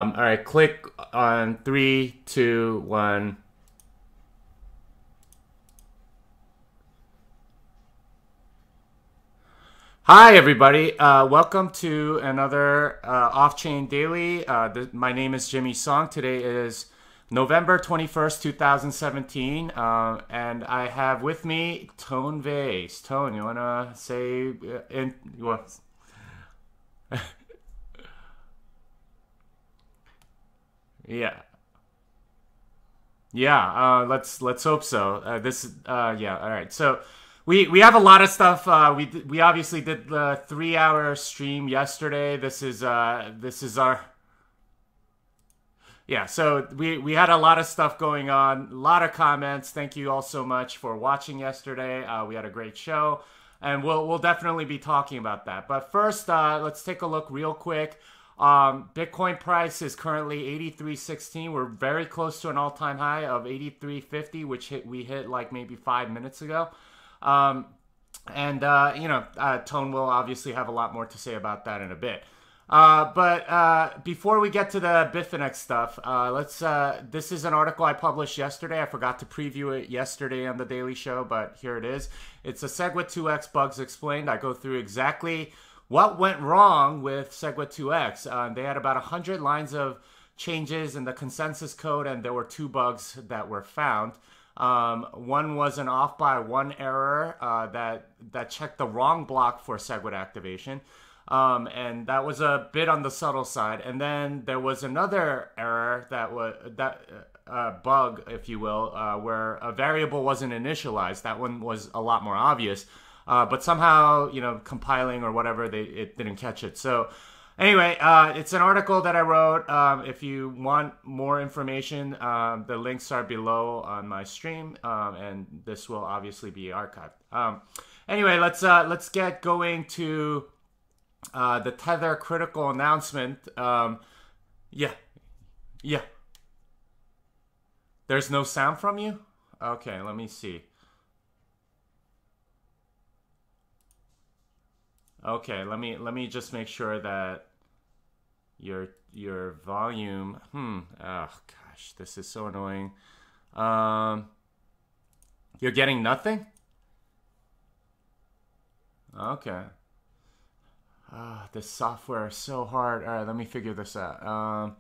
All right, click on three, two, one. Hi, everybody. Welcome to another Off-Chain Daily. My name is Jimmy Song. Today is November 21st, 2017. And I have with me Tone Vase. Tone, you want to say what? Yeah. Yeah, let's hope so. Yeah, all right. So we have a lot of stuff. We obviously did the 3 hour stream yesterday. This is our yeah. So we had a lot of stuff going on, a lot of comments. Thank you all so much for watching yesterday. We had a great show, and we'll definitely be talking about that. But first, let's take a look real quick. Bitcoin price is currently 83.16. We're very close to an all-time high of 83.50, which we hit like maybe 5 minutes ago. Um, and Tone will obviously have a lot more to say about that in a bit. But before we get to the Bitfinex stuff, this is an article I published yesterday. I forgot to preview it yesterday on the Daily Show, but here it is. It's a SegWit 2x bugs explained. I go through exactly what went wrong with SegWit 2x. They had about 100 lines of changes in the consensus code, and there were two bugs that were found. One was an off by one error that checked the wrong block for SegWit activation. And that was a bit on the subtle side. And then there was another error bug, if you will, where a variable wasn't initialized. That one was a lot more obvious. But somehow, compiling or whatever, it didn't catch it. So anyway, it's an article that I wrote. If you want more information, the links are below on my stream, and this will obviously be archived. Anyway, let's get going to the Tether critical announcement. Yeah, yeah. There's no sound from you? Okay, let me see. Okay, let me just make sure that your volume. Oh gosh, this is so annoying. Um, you're getting nothing? Okay. This software is so hard. All right, let me figure this out.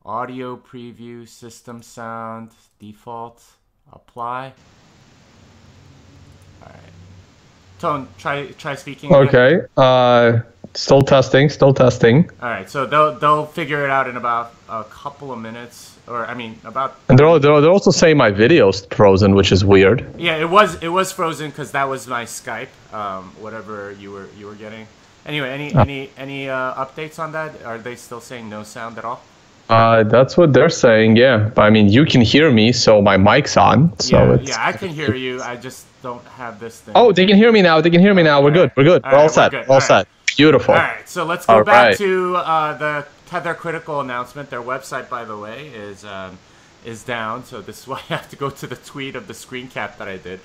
Audio preview, system sound, default, apply. All right. Tone, try speaking again. Okay. Still testing. Still testing. All right, so they'll figure it out in about a couple of minutes, or I mean, about And 30. they're also saying my video's frozen, which is weird. Yeah, it was frozen because that was my Skype, whatever you were getting. Anyway, any updates on that? Are they still saying no sound at all? That's what they're saying. Yeah, but I mean, you can hear me, so my mic's on. So Yeah, it's. yeah, I can hear you. I just don't have this thing. Oh, they can hear me now. They can hear me now. We're good. We're good. All We're all right, we're set. good. All All right. set. Beautiful. All right, so let's go All back right. to the Tether critical announcement. Their website, by the way, is down. So this is why I have to go to the tweet of the screen cap that I did.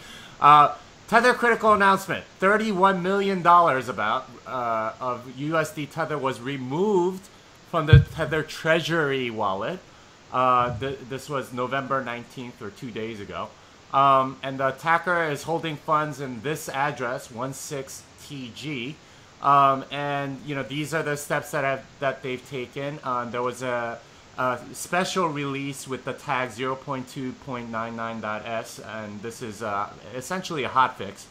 Tether critical announcement: $31 million about of USD Tether was removed from the Tether treasury wallet. This was November 19th, or 2 days ago. And the attacker is holding funds in this address, 16TG. And these are the steps that they've taken. There was a special release with the tag 0.2.99.s, and this is essentially a hotfix.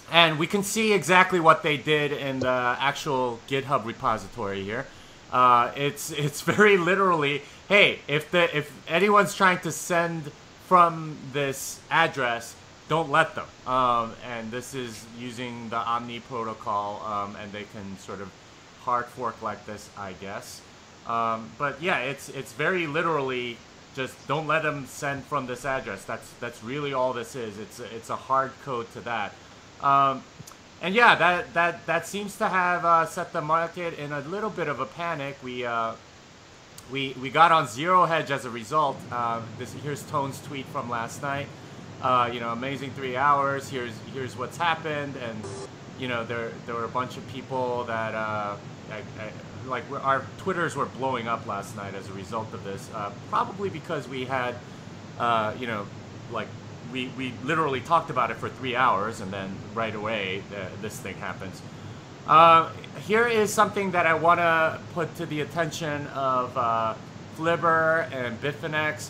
And we can see exactly what they did in the actual GitHub repository here. It's very literally, hey, if anyone's trying to send from this address, don't let them. And this is using the Omni protocol, and they can sort of hard fork like this, I guess. But yeah, it's very literally just don't let them send from this address. That's really all this is. It's a hard code to that. And yeah, that seems to have set the market in a little bit of a panic. We got on zero hedge as a result. Here's Tone's tweet from last night. Amazing 3 hours. Here's what's happened, and there were a bunch of people that like our Twitters were blowing up last night as a result of this. Probably because we had, you know, like we literally talked about it for 3 hours, and then right away this thing happens. Here is something that I want to put to the attention of Flibber and Bitfinex.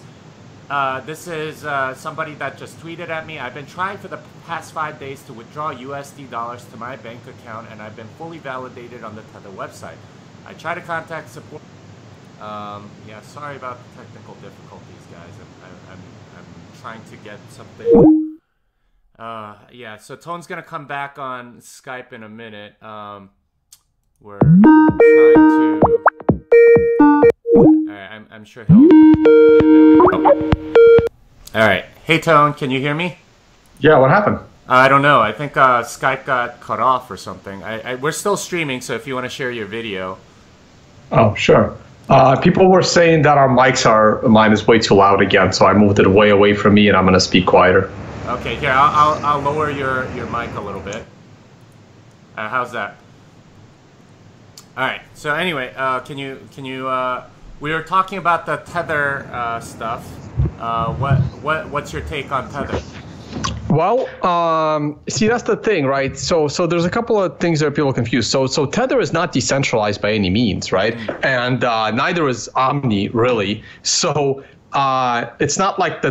This is somebody that just tweeted at me. I've been trying for the past 5 days to withdraw USD dollars to my bank account, and I've been fully validated on the Tether website. I try to contact support. Yeah, sorry about the technical difficulties, guys. I'm trying to get something. Yeah, so Tone's gonna come back on Skype in a minute. We're trying to. Alright, I'm sure he'll. There we go. Alright, hey Tone, can you hear me? Yeah, what happened? I don't know. I think Skype got cut off or something. We're still streaming, so if you want to share your video. Oh, sure. People were saying that mine is way too loud again, so I moved it way away from me, and I'm going to speak quieter. Okay, here, I'll lower your mic a little bit. How's that? All right. So anyway, can you we were talking about the Tether stuff. What's your take on Tether? Well, see, that's the thing, right? So there's a couple of things that people confuse. So Tether is not decentralized by any means, right? And neither is Omni, really. So it's not like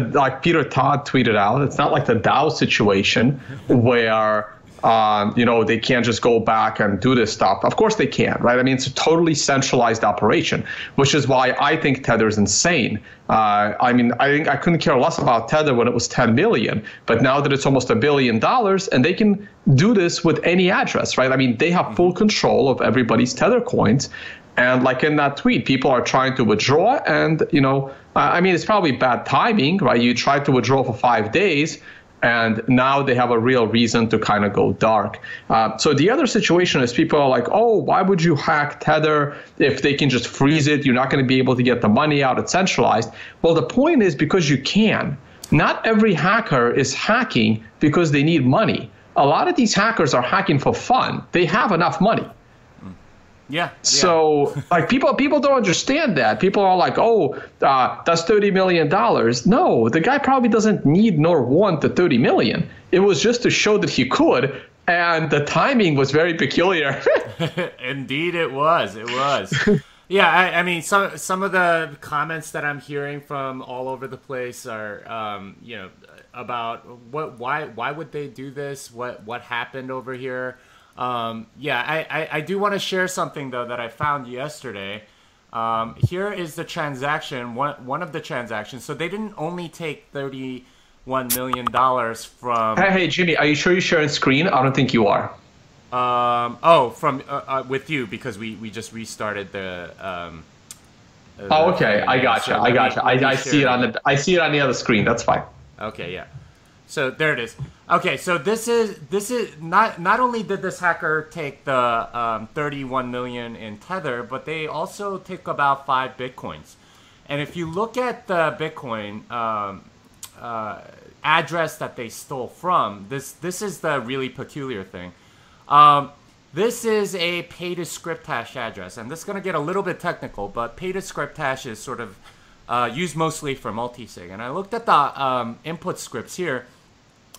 Peter Todd tweeted out. It's not like the DAO situation where they can't just go back and do this stuff. Of course they can, right? I mean, it's a totally centralized operation, which is why I think Tether is insane. I mean, I think I couldn't care less about Tether when it was 10 million, but now that it's almost $1 billion, and they can do this with any address, right? I mean, they have full control of everybody's Tether coins. And like in that tweet, people are trying to withdraw, and I mean, it's probably bad timing, right? You tried to withdraw for 5 days, and now they have a real reason to kind of go dark. So the other situation is people are like, oh, why would you hack Tether if they can just freeze it? You're not going to be able to get the money out. It's centralized. Well, the point is because you can. Not every hacker is hacking because they need money. A lot of these hackers are hacking for fun. They have enough money. Yeah. So like people don't understand that. People are like, oh, that's $30 million. No, the guy probably doesn't need nor want the 30 million. It was just to show that he could. And the timing was very peculiar. Indeed, it was. It was. Yeah, I mean, some of the comments that I'm hearing from all over the place are, about why would they do this? What happened over here? Yeah, I do want to share something, though, that I found yesterday. Here is the transaction, one of the transactions. So they didn't only take $31 million from... Hey, Jimmy, are you sure you're sharing screen? I don't think you are. From with you, because we just restarted the... oh, okay. I gotcha. So I see it on the other screen. That's fine. Okay, yeah. So there it is. Okay, so this is not only did this hacker take the 31 million in Tether, but they also took about 5 Bitcoins. And if you look at the Bitcoin address that they stole from, this is the really peculiar thing. This is a pay-to-script hash address, and this is going to get a little bit technical, but pay-to-script hash is sort of used mostly for multisig. And I looked at the input scripts here,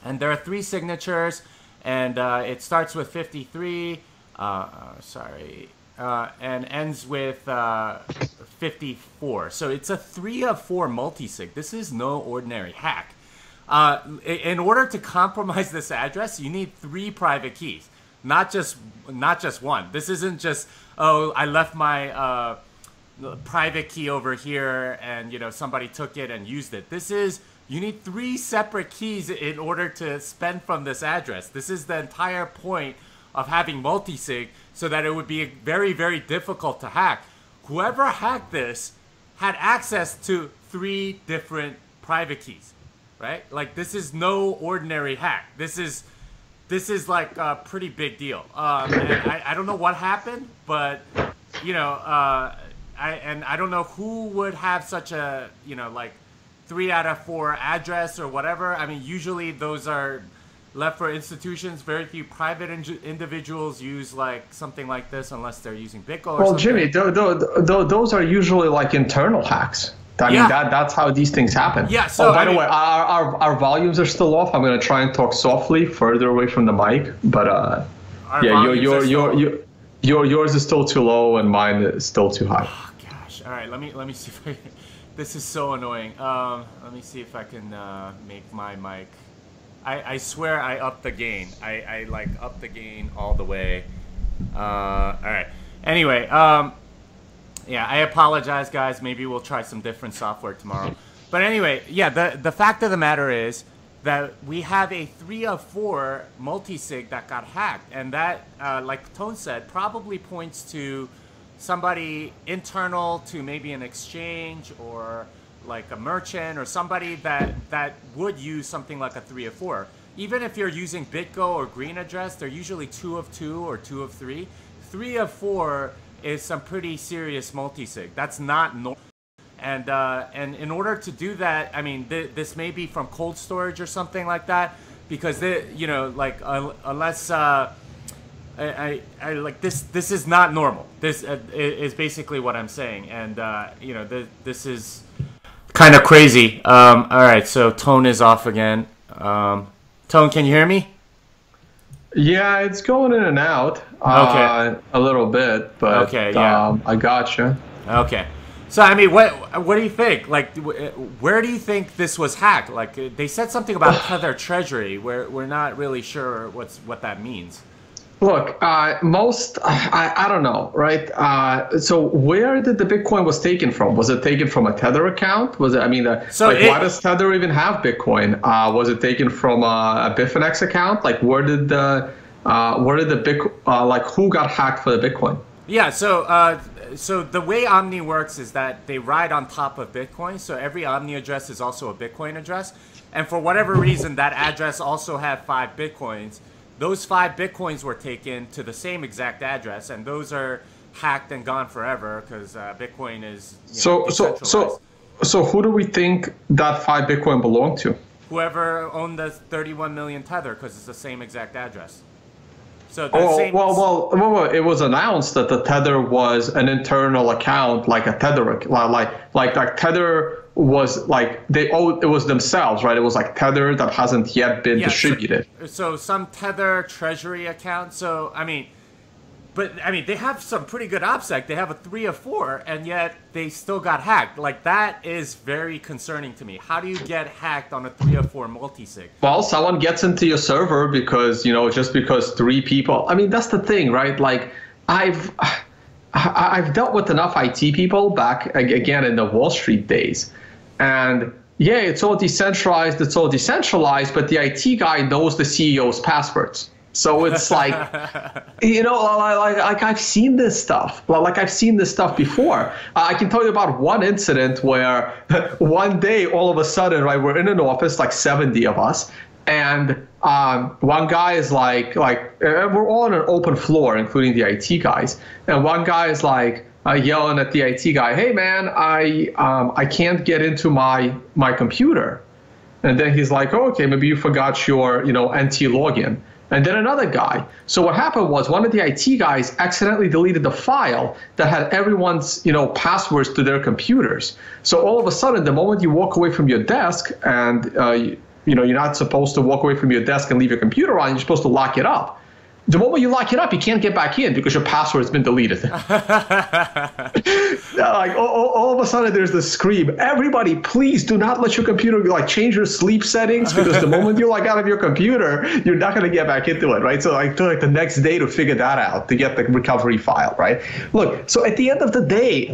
and there are 3 signatures, and it starts with 53, and ends with 54. So it's a 3 of 4 multisig. This is no ordinary hack. In order to compromise this address, you need 3 private keys, not just one. This isn't just, oh, I left my private key over here, and somebody took it and used it. This is, you need 3 separate keys in order to spend from this address. This is the entire point of having multisig, so that it would be very, very difficult to hack. Whoever hacked this had access to 3 different private keys, right? Like, this is no ordinary hack. This is like a pretty big deal. I don't know what happened, but I don't know who would have such a like 3 out of 4 address or whatever. I mean, usually those are left for institutions. Very few private individuals use like something like this unless they're using Bitcoin. Or something. Jimmy, those are usually like internal hacks. I mean, that's how these things happen. Yeah. So by the way, our volumes are still off. I'm going to try and talk softly, further away from the mic. But yours is still too low, and mine is still too high. Oh, gosh. All right. Let me see if I can. This is so annoying. Let me see if I can make my mic. I swear I upped the gain. I like upped the gain all the way. All right. Anyway. Yeah, I apologize, guys. Maybe we'll try some different software tomorrow. But anyway, yeah, the fact of the matter is that we have a 3 of 4 multisig that got hacked. And that, like Tone said, probably points to somebody internal to maybe an exchange or like a merchant or somebody that would use something like a 3 of 4. Even if you're using BitGo or green address, they're usually 2 of 2 or 2 of 3. 3 of 4 is some pretty serious multisig. That's not normal. And in order to do that, I mean, this may be from cold storage or something like that, because unless I like this is not normal. This is basically what I'm saying, and this is kind of crazy. All right, so Tone is off again. Tone, can you hear me? Yeah, it's going in and out a little bit, but I gotcha. Okay. So, I mean, what do you think? Like, where do you think this was hacked? Like, they said something about Tether treasury. We're not really sure what that means. Look, I don't know, right? So where did the Bitcoin was taken from? Was it taken from a Tether account? Was it? I mean, why does Tether even have Bitcoin? Was it taken from a Bitfinex account? Like, where did the who got hacked for the Bitcoin? Yeah. So the way Omni works is that they ride on top of Bitcoin. So every Omni address is also a Bitcoin address, and for whatever reason, that address also had 5 Bitcoins. Those 5 Bitcoins were taken to the same exact address, and those are hacked and gone forever because Bitcoin is decentralized. So who do we think that 5 Bitcoin belonged to? Whoever owned the 31 million Tether, because it's the same exact address. So well, it was announced that the Tether was an internal account, like a Tether, like Tether was like it was themselves, right? It was like Tether that hasn't yet been distributed. So some Tether treasury account. So I mean, they have some pretty good OPSEC. They have a 3 of 4, and yet they still got hacked. Like, that is very concerning to me. How do you get hacked on a 3 of 4 multisig? Well, someone gets into your server because just because 3 people. I mean, that's the thing, right? Like, I've dealt with enough IT people back again in the Wall Street days. And yeah, it's all decentralized, but the IT guy knows the CEO's passwords. So it's like, like I've seen this stuff. Like I've seen this stuff before. I can tell you about one incident where one day, all of a sudden, right, we're in an office, like 70 of us, and one guy is like we're all on an open floor, including the IT guys, and one guy is like, yelling at the IT guy, "Hey man, I can't get into my computer." And then he's like, "Oh, okay, maybe you forgot your NT login." And then another guy. So what happened was one of the IT guys accidentally deleted the file that had everyone's passwords to their computers. So all of a sudden, the moment you walk away from your desk, and you're not supposed to walk away from your desk and leave your computer on, you're supposed to lock it up. The moment you lock it up, you can't get back in because your password's been deleted. Like all of a sudden, there's this scream: "Everybody, please do not let your computer change your sleep settings, because the moment you log out of your computer, you're not going to get back into it." Right? So I took the next day to figure that out, to get the recovery file. Right? Look, so at the end of the day,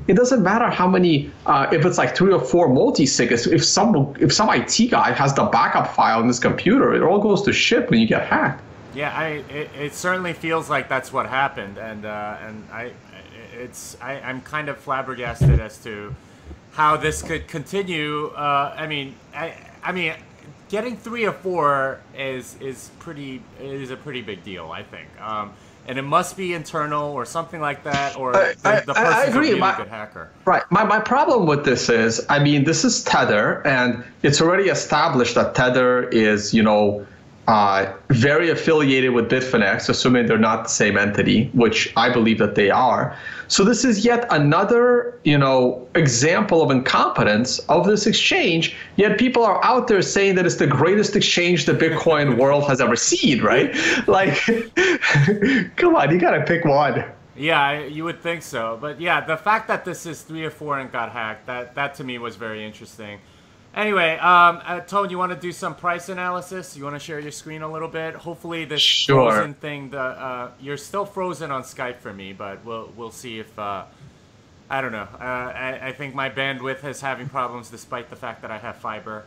it doesn't matter how many, if it's like 3 or 4 multi-sigs. If some IT guy has the backup file in his computer, it all goes to shit when you get hacked. Yeah, it certainly feels like that's what happened, and I'm kind of flabbergasted as to how this could continue. I mean, getting 3 or 4 is a pretty big deal, I think, and it must be internal or something like that, or the person's a really good hacker. Right. My problem with this is, this is Tether, and it's already established that Tether is very affiliated with Bitfinex, assuming they're not the same entity, which I believe that they are. So this is yet another, example of incompetence of this exchange. Yet people are out there saying that it's the greatest exchange the Bitcoin world has ever seen, right? Like, come on, you got to pick one. Yeah, you would think so. But yeah, the fact that this is 3 or 4 and got hacked, that to me was very interesting. Anyway, Tone, you want to do some price analysis? You want to share your screen a little bit? Hopefully this frozen thing, you're still frozen on Skype for me, but we'll see if, I don't know. I think my bandwidth is having problems despite the fact that I have fiber.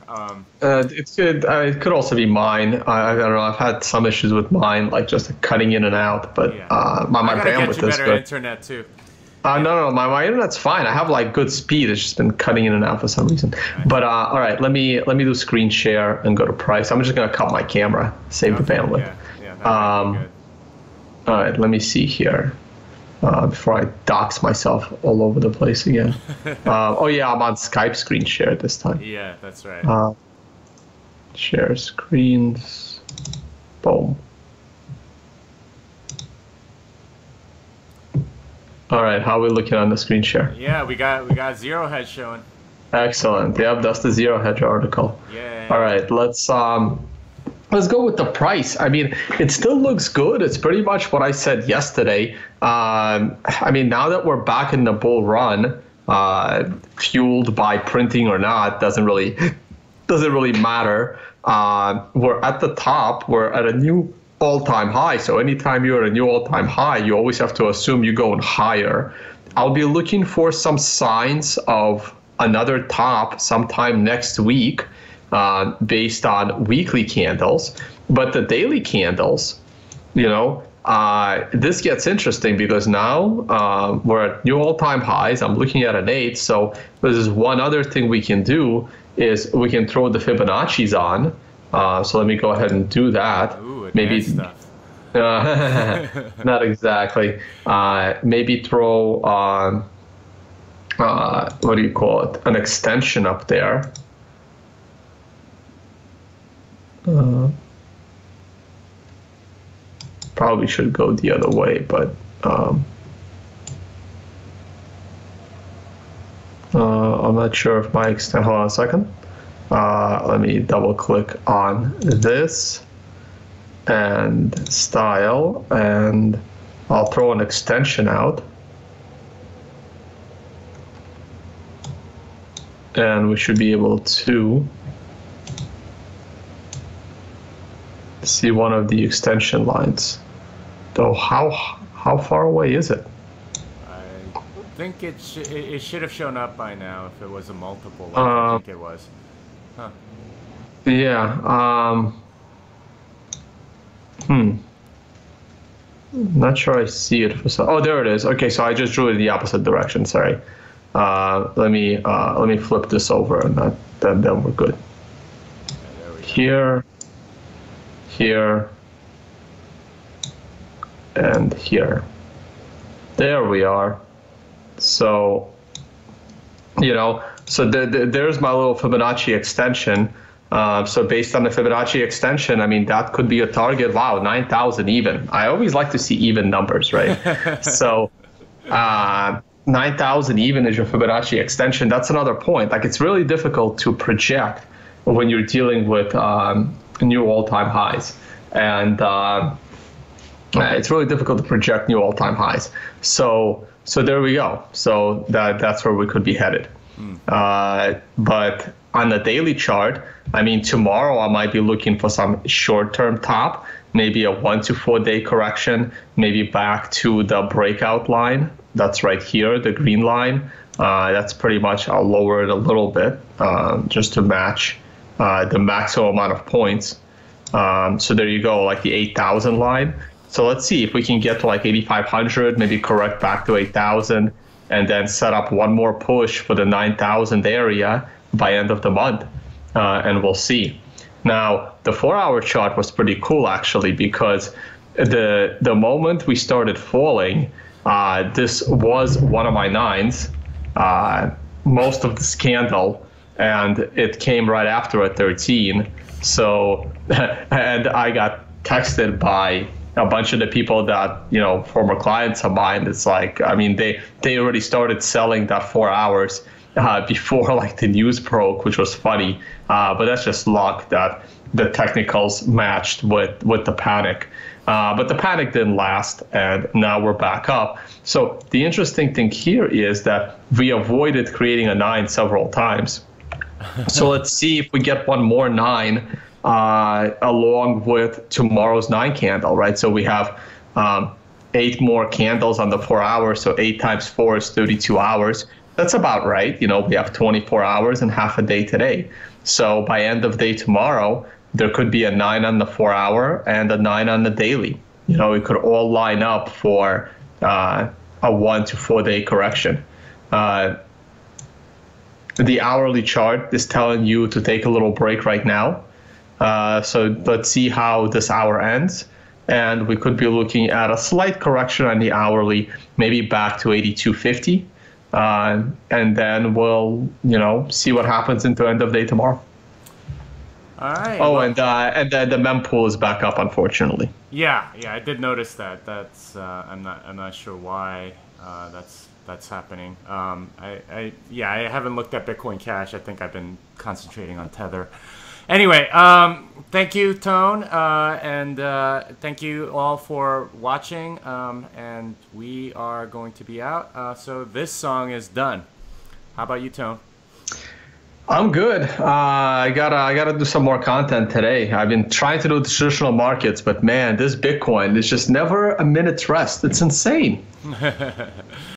It's good. It could also be mine. I don't know. I've had some issues with mine, like just cutting in and out, but yeah. my bandwidth is good. I gotta get you better internet too. No, my internet's fine. I have like good speed. It's just been cutting in and out for some reason. Right. But all right, let me do screen share and go to price. I'm just gonna cut my camera, save the bandwidth. Yeah, good. All right, let me see here before I dox myself all over the place again. Oh yeah, I'm on Skype screen share this time. Yeah, that's right. Share screens. Boom. All right, how are we looking on the screen share? Yeah, we got Zero Hedge showing. Excellent. Yep, that's the Zero Hedge article. Yeah. All right, let's go with the price. I mean, it still looks good. It's pretty much what I said yesterday. I mean, now that we're back in the bull run, fueled by printing or not, doesn't really matter. We're at the top. We're at a new all-time high. So anytime you're at a new all-time high, you always have to assume you're going higher. I'll be looking for some signs of another top sometime next week based on weekly candles. But the daily candles, this gets interesting because now we're at new all-time highs. I'm looking at an 8. So there's one other thing we can do is we can throw the Fibonacci's on. So let me go ahead and do that. Ooh, maybe stuff. Not exactly. Maybe throw what do you call it? An extension up there. Probably should go the other way, but I'm not sure if my extent. Hold on a second. Let me double click on this and style, and I'll throw an extension out. And we should be able to see one of the extension lines. Though how far away is it? I think it should have shown up by now if it was a multiple, like I think it was. Huh. Yeah. Not sure I see it for some. Oh, there it is. Okay, so I just drew it in the opposite direction. Sorry. Let me flip this over, and then we're good. Here, and here. There we are. So, so there's my little Fibonacci extension. So based on the Fibonacci extension, I mean, that could be a target. Wow, 9,000 even. I always like to see even numbers, right? So 9,000 even is your Fibonacci extension. That's another point. Like, it's really difficult to project when you're dealing with new all-time highs. And it's really difficult to project new all-time highs. So there we go. So that's where we could be headed. But on the daily chart, I mean, tomorrow I might be looking for some short-term top, maybe a 1 to 4 day correction, maybe back to the breakout line. That's right here, the green line. That's pretty much, I'll lower it a little bit just to match the maximum amount of points. So there you go, like the 8,000 line. So let's see if we can get to like 8,500, maybe correct back to 8,000, and then set up one more push for the 9,000 area by end of the month, and we'll see. Now, the 4-hour chart was pretty cool, actually, because the moment we started falling, this was one of my 9s, most of this candle, and it came right after a 13. So, and I got texted by a bunch of the people that, former clients of mine. It's like, I mean, they already started selling that 4 hours before like the news broke, which was funny. But that's just luck that the technicals matched with the panic. But the panic didn't last, and now we're back up. So the interesting thing here is that we avoided creating a 9 several times. So let's see if we get one more 9 along with tomorrow's 9 candle, right? So we have 8 more candles on the 4 hours. So 8 times 4 is 32 hours. That's about right. We have 24 hours and half a day today. So by end of day tomorrow, there could be a 9 on the 4 hour and a 9 on the daily. It could all line up for a 1 to 4 day correction. The hourly chart is telling you to take a little break right now. So let's see how this hour ends. And we could be looking at a slight correction on the hourly, maybe back to 82.50. And then we'll, see what happens into end of day tomorrow. All right. Oh, and the Mempool is back up, unfortunately. Yeah, I did notice that. That's I'm not sure why that's happening. I haven't looked at Bitcoin Cash. I think I've been concentrating on Tether. Anyway, thank you, Tone, and thank you all for watching. And we are going to be out. So this song is done. How about you, Tone? I'm good. I gotta do some more content today. I've been trying to do traditional markets, but man, this Bitcoin is just never a minute's rest. It's insane.